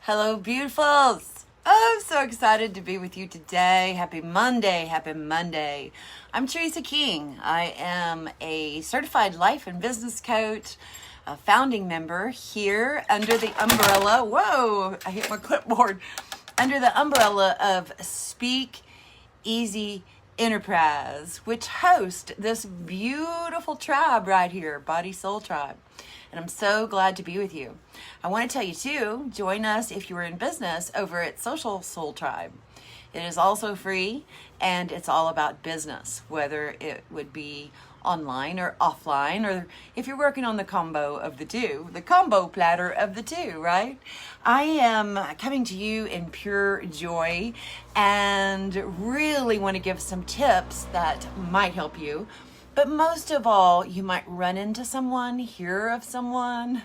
Hello, beautifuls. Oh, I'm so excited to be with you today. Happy Monday. Happy Monday. I'm Theresa King. I am a certified life and business coach, a founding member here under the umbrella. Whoa, I hit my clipboard. Under the umbrella of Speak Easy Enterprise, which hosts this beautiful tribe right here, Body Soul Tribe. And I'm so glad to be with you. I want to tell you too, join us if you are in business over at Social Soul Tribe. It is also free and it's all about business, whether it would be online or offline, or if you're working on the combo of the two, the combo platter of the two, right? I am coming to you in pure joy and really want to give some tips that might help you. But most of all, you might run into someone, hear of someone,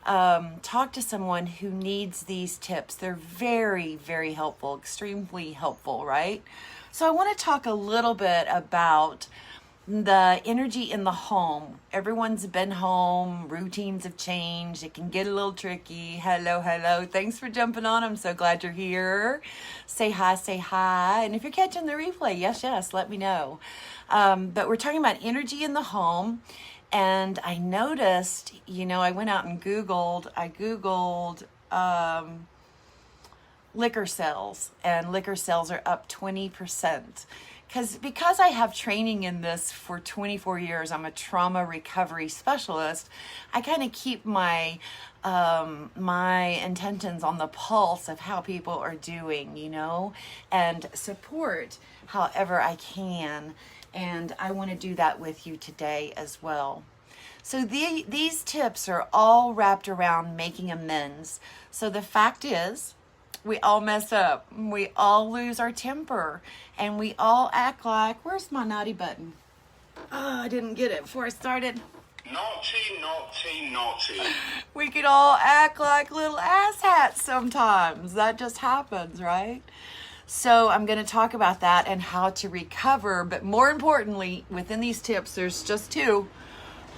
talk to someone who needs these tips. They're very, very helpful, extremely helpful, right? So I want to talk a little bit about the energy in the home. Everyone's been home. Routines have changed. It can get a little tricky. Hello, hello. Thanks for jumping on. I'm so glad you're here. Say hi, say hi. And if you're catching the replay, yes, let me know. But we're talking about energy in the home. And I noticed, I went out and I Googled liquor sales, and liquor sales are up 20%. Because I have training in this for 24 years, I'm a trauma recovery specialist. I kind of keep my intentions on the pulse of how people are doing, and support however I can. And I want to do that with you today as well. So these tips are all wrapped around making amends. So the fact is, we all mess up. We all lose our temper. And we all act like, where's my naughty button? Oh, I didn't get it before I started. Naughty, naughty, naughty. We could all act like little asshats sometimes. That just happens, right? So I'm going to talk about that and how to recover. But more importantly, within these tips, there's just two.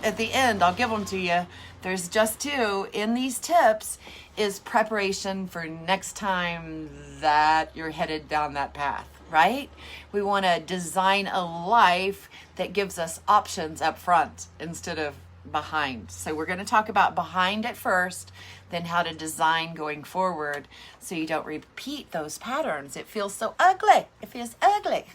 At the end, I'll give them to you. There's just two. In these tips is preparation for next time that you're headed down that path, right? We want to design a life that gives us options up front instead of behind. So we're going to talk about behind at first, then how to design going forward so you don't repeat those patterns. It feels so ugly. It feels ugly.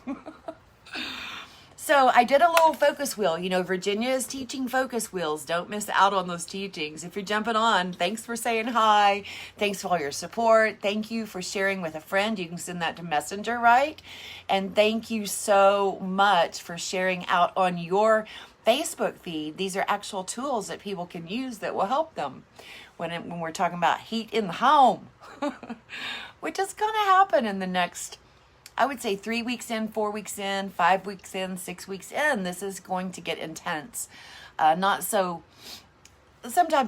So I did a little focus wheel. Virginia is teaching focus wheels. Don't miss out on those teachings. If you're jumping on, thanks for saying hi. Thanks for all your support. Thank you for sharing with a friend. You can send that to Messenger, right? And thank you so much for sharing out on your Facebook feed. These are actual tools that people can use that will help them when we're talking about heat in the home, which is going to happen in the next, I would say 3 weeks in, 4 weeks in, 5 weeks in, 6 weeks in. This is going to get intense. Sometimes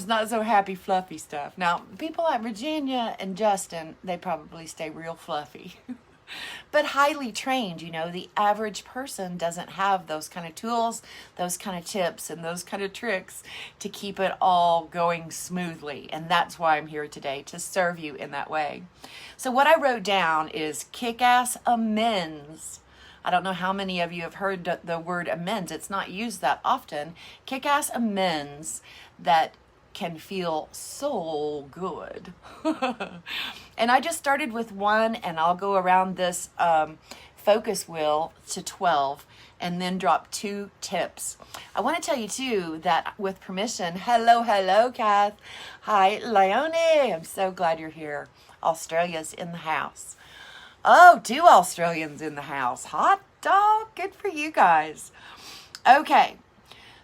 not so happy, fluffy stuff. Now, people like Virginia and Justin, they probably stay real fluffy. But highly trained, the average person doesn't have those kind of tools, those kind of tips, and those kind of tricks to keep it all going smoothly. And that's why I'm here today, to serve you in that way. So what I wrote down is kick-ass amends. I don't know how many of you have heard the word amends. It's not used that often. Kick-ass amends that can feel so good. And I just started with one, and I'll go around this focus wheel to 12 and then drop 2 tips. I want to tell you too that with permission, hello, Kath. Hi, Leonie. I'm so glad you're here. Australia's in the house. Oh, 2 Australians in the house. Hot dog. Good for you guys. Okay.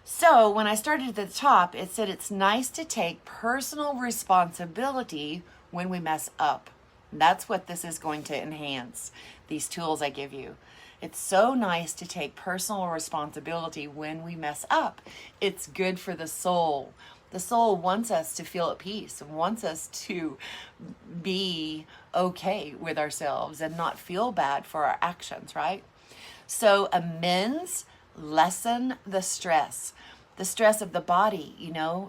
So when I started at the top, it said it's nice to take personal responsibility when we mess up. That's what this is going to enhance, these tools I give you. It's so nice to take personal responsibility when we mess up. It's good for the soul. The soul wants us to feel at peace and wants us to be okay with ourselves and not feel bad for our actions, right? So amends lessen the stress. The stress of the body,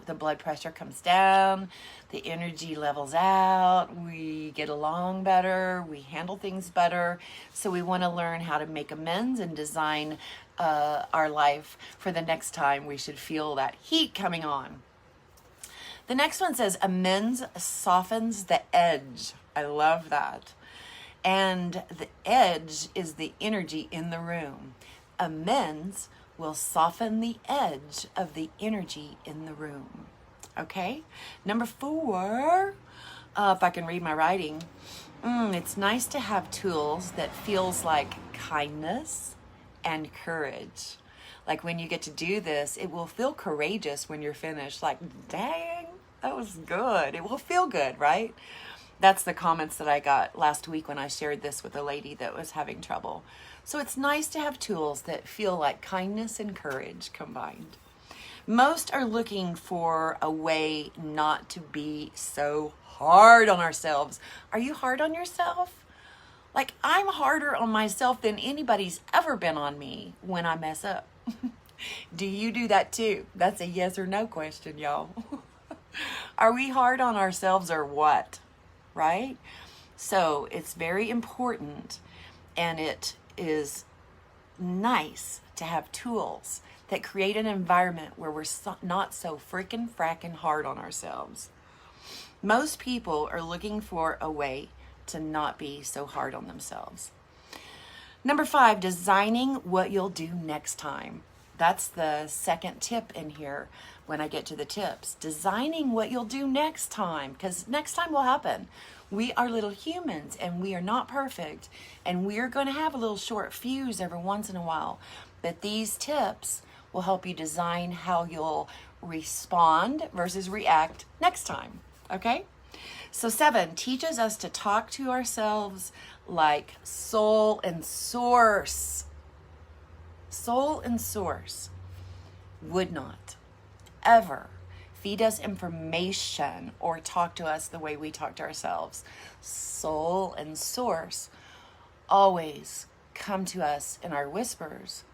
the blood pressure comes down, the energy levels out, we get along better, we handle things better. So we want to learn how to make amends and design our life for the next time we should feel that heat coming on. The next one says, amends softens the edge. I love that. And the edge is the energy in the room. Amends will soften the edge of the energy in the room. Okay? Number 4, if I can read my writing, it's nice to have tools that feels like kindness and courage. Like when you get to do this, it will feel courageous when you're finished. Like, dang, that was good. It will feel good, right? That's the comments that I got last week when I shared this with a lady that was having trouble. So it's nice to have tools that feel like kindness and courage combined. Most are looking for a way not to be so hard on ourselves. Are you hard on yourself? Like, I'm harder on myself than anybody's ever been on me when I mess up. Do you do that too? That's a yes or no question, y'all. Are we hard on ourselves or what? Right? So it's very important, and it is nice to have tools that create an environment where we're not so freaking fracking hard on ourselves. Most people are looking for a way to not be so hard on themselves. Number 5, designing what you'll do next time. That's the second tip in here when I get to the tips. Designing what you'll do next time, because next time will happen. We are little humans and we are not perfect, and we are going to have a little short fuse every once in a while. But these tips will help you design how you'll respond versus react next time. Okay? So 7 teaches us to talk to ourselves like soul and source. Soul and source would not ever feed us information or talk to us the way we talk to ourselves. Soul and source always come to us in our whispers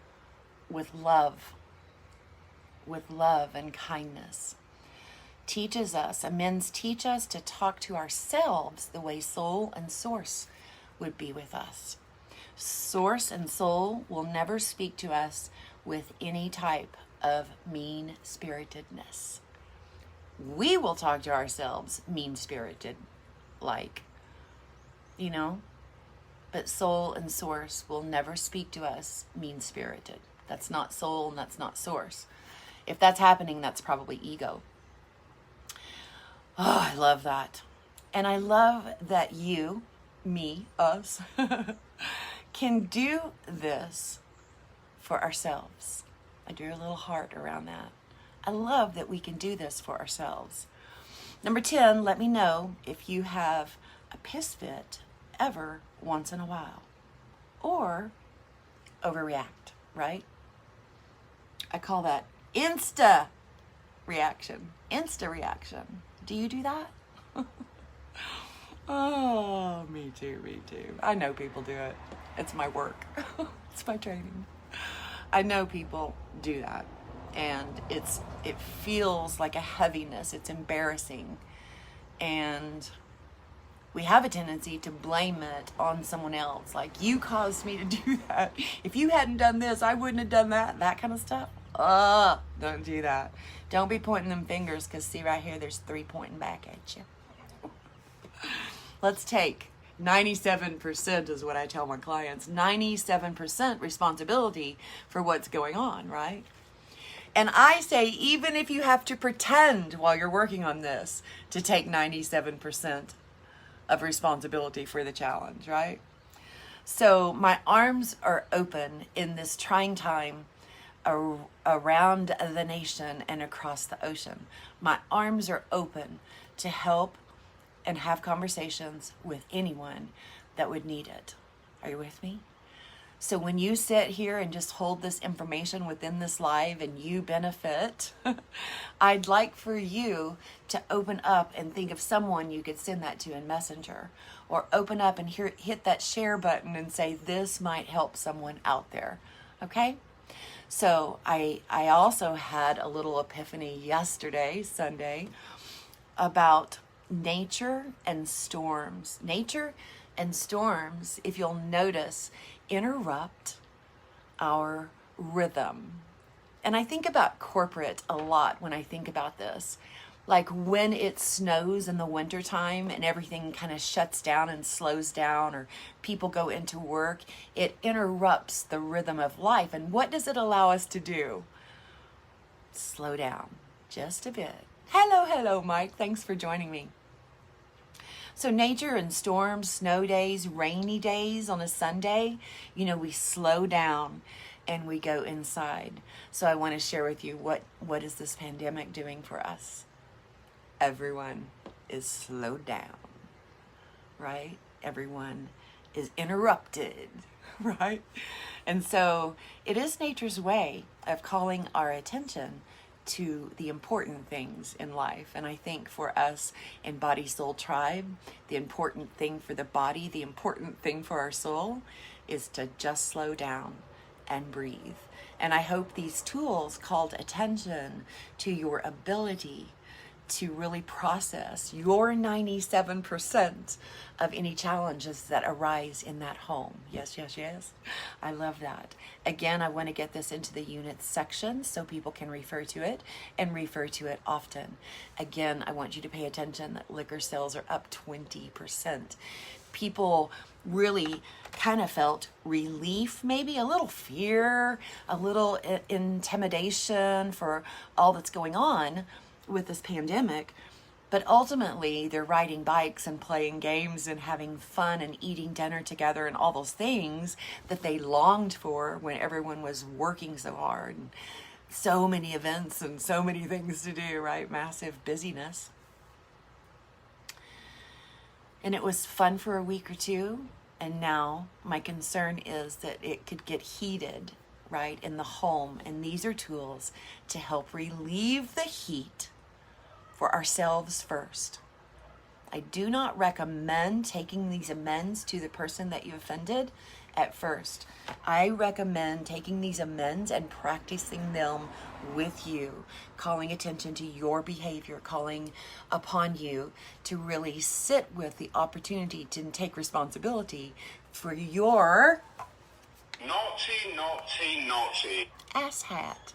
with love and kindness. Amends teach us to talk to ourselves the way soul and source would be with us. Source and soul will never speak to us with any type of mean-spiritedness. We will talk to ourselves mean-spirited, but soul and source will never speak to us mean-spirited. That's not soul and that's not source. If that's happening, that's probably ego. Oh, I love that. And I love that you, me, us, can do this for ourselves. I drew a little heart around that. I love that we can do this for ourselves. Number 10, let me know if you have a piss fit ever once in a while. Or overreact, right? I call that insta reaction. Do you do that? Oh, me too. I know people do it. It's my work. It's my training. I know people do that. And it feels like a heaviness. It's embarrassing. And we have a tendency to blame it on someone else. Like, you caused me to do that. If you hadn't done this, I wouldn't have done that. That kind of stuff. Don't do that. Don't be pointing them fingers, because see right here, there's 3 pointing back at you. Let's take 97% is what I tell my clients. 97% responsibility for what's going on, right? And I say, even if you have to pretend while you're working on this to take 97% of responsibility for the challenge, right? So my arms are open in this trying time around the nation and across the ocean. My arms are open to help and have conversations with anyone that would need it. Are you with me? So when you sit here and just hold this information within this live and you benefit, I'd like for you to open up and think of someone you could send that to in Messenger, or open up and hit that share button and say, this might help someone out there. Okay? So I also had a little epiphany yesterday, Sunday, about nature and storms. Nature and storms, if you'll notice, interrupt our rhythm. And I think about corporate a lot when I think about this. Like when it snows in the wintertime and everything kind of shuts down and slows down, or people go into work, it interrupts the rhythm of life. And what does it allow us to do? Slow down just a bit. Hello, Mike. Thanks for joining me. So nature and storms, snow days, rainy days on a Sunday, we slow down and we go inside. So I want to share with you what is this pandemic doing for us? Everyone is slowed down, right? Everyone is interrupted, right? And so it is nature's way of calling our attention to the important things in life. And I think for us in Body Soul Tribe, the important thing for the body, the important thing for our soul is to just slow down and breathe. And I hope these tools called attention to your ability to really process your 97% of any challenges that arise in that home. Yes. I love that. Again, I want to get this into the units section so people can refer to it and refer to it often. Again, I want you to pay attention that liquor sales are up 20%. People really kind of felt relief, maybe a little fear, a little intimidation for all that's going on with this pandemic, but ultimately they're riding bikes and playing games and having fun and eating dinner together and all those things that they longed for when everyone was working so hard and so many events and so many things to do, right? Massive busyness. And it was fun for a week or two, and now my concern is that it could get heated, right, in the home. And these are tools to help relieve the heat for ourselves first. I do not recommend taking these amends to the person that you offended at first. I recommend taking these amends and practicing them with you, calling attention to your behavior, calling upon you to really sit with the opportunity to take responsibility for your naughty asshat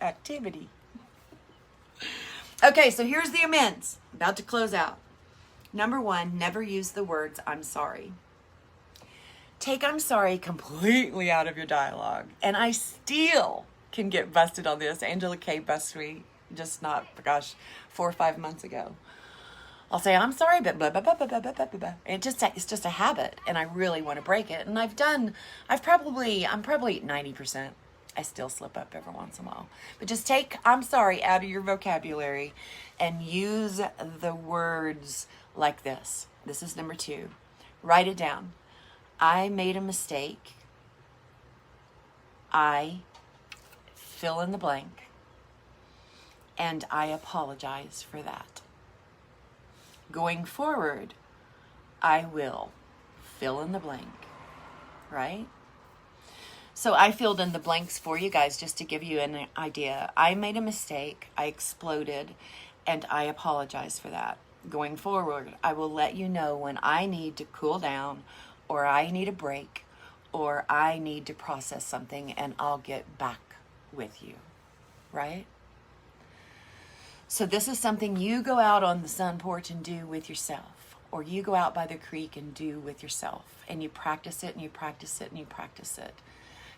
activity. Okay, so here's the amends. About to close out. Number 1, never use the words "I'm sorry." Take "I'm sorry" completely out of your dialogue. And I still can get busted on this. Angela Kay busted me just 4 or 5 months ago. I'll say "I'm sorry," but blah, blah, blah, blah, blah, blah, blah, blah. It's just a habit, and I really want to break it. And I'm probably 90%. I still slip up every once in a while. But just take "I'm sorry" out of your vocabulary and use the words like this. This is number 2. Write it down. I made a mistake. I fill in the blank. And I apologize for that. Going forward, I will fill in the blank. Right? So I filled in the blanks for you guys just to give you an idea. I made a mistake, I exploded, and I apologize for that. Going forward, I will let you know when I need to cool down, or I need a break, or I need to process something, and I'll get back with you, right? So this is something you go out on the sun porch and do with yourself, or you go out by the creek and do with yourself, and you practice it, and you practice it, and you practice it.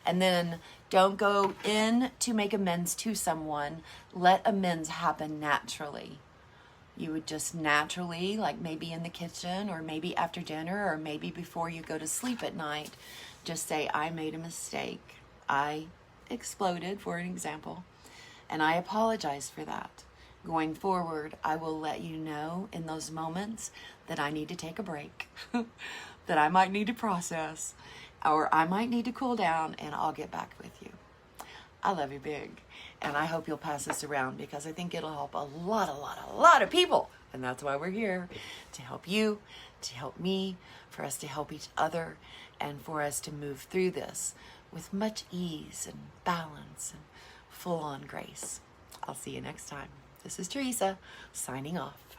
And then don't go in to make amends to someone. Let amends happen naturally. You would just naturally, like maybe in the kitchen or maybe after dinner or maybe before you go to sleep at night, just say, "I made a mistake. I exploded," for an example, "and I apologize for that. Going forward, I will let you know in those moments that I need to take a break, that I might need to process, or I might need to cool down, and I'll get back with you." I love you big, and I hope you'll pass this around because I think it'll help a lot of people. And that's why we're here, to help you, to help me, for us to help each other, and for us to move through this. with much ease and balance and full-on grace. I'll see you next time. This is Theresa, signing off.